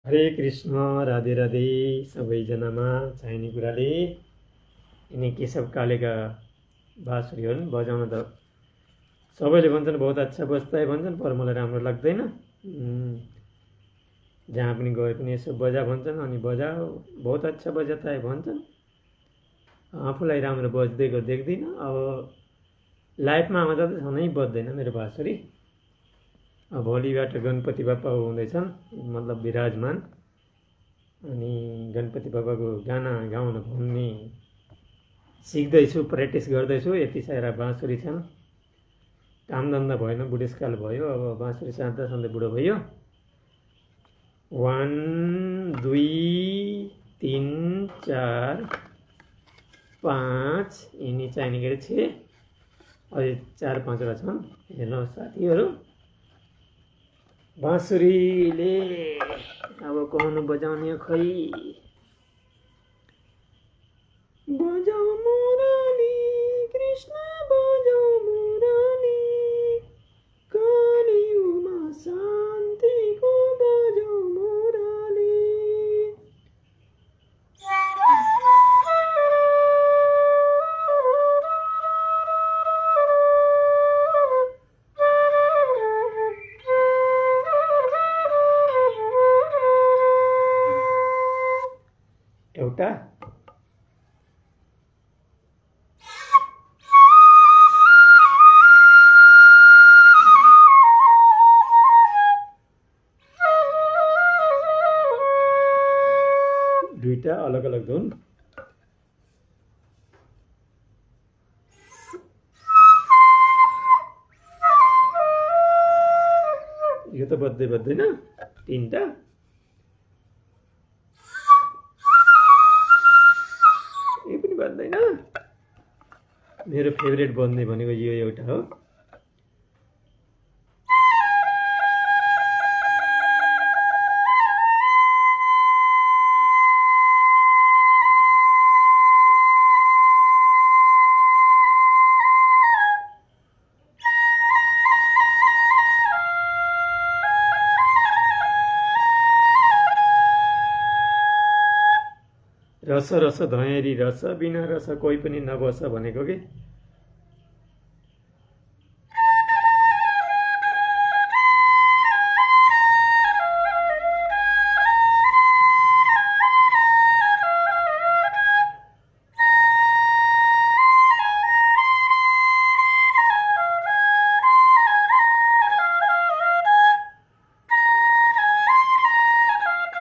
हरे कृष्ण राधे राधे सबैजनामा चाहिने कुराले यिनी केशव कालेका बाँसुरी हुन्। बजाउन त सबैले भन्छन् बहुत अच्छा बजता है भन्छन्, पर मलाई राम्रो लाग्दैन। जहाँ पनि गए पनि यसो बजा भन्छन्, अनि बजाओ बहुत अच्छा बजाता है भन्छन्। आफूलाई राम्रो बज्देको देख्दिनँ। अब लाइफमा आउँदा त झनै बज्दैन मेरो बाँसुरी। भोलिबाट गणपति बाप्पा हुँदैछन्, मतलब विराजमान। अनि गणपति बाप्पाको गाना गाउन भन्ने सिक्दैछु, प्र्याक्टिस गर्दैछु। यति सारा बाँसुरी छन्, कामधन्दा भएन, बुढेसकाल भयो, अब बाँसुरी साँच्दा साँच्दै बुढो भयो। 1 2 3 4 5 यिनी चाहिने गरी 6 अझै 4 5 वटा छन्। हेर्नुहोस् साथीहरू, बाँसुरीले अब कौन बजाउने खै। बजाऊ मुरली कृष्ण बजाऊ मुरली, कलियुगमा शान्तिको बजाऊ मुरली। एउटा दुईटा अलग अलग धुन। यो त बज्दै बज्दैन। तीनटा यो पनि बज्दैन। मेरो फेभरेट बज्ने भनेको यो एउटा हो। रस रस धयरी रस, बिना रस कोही पनि नबस भनेको के।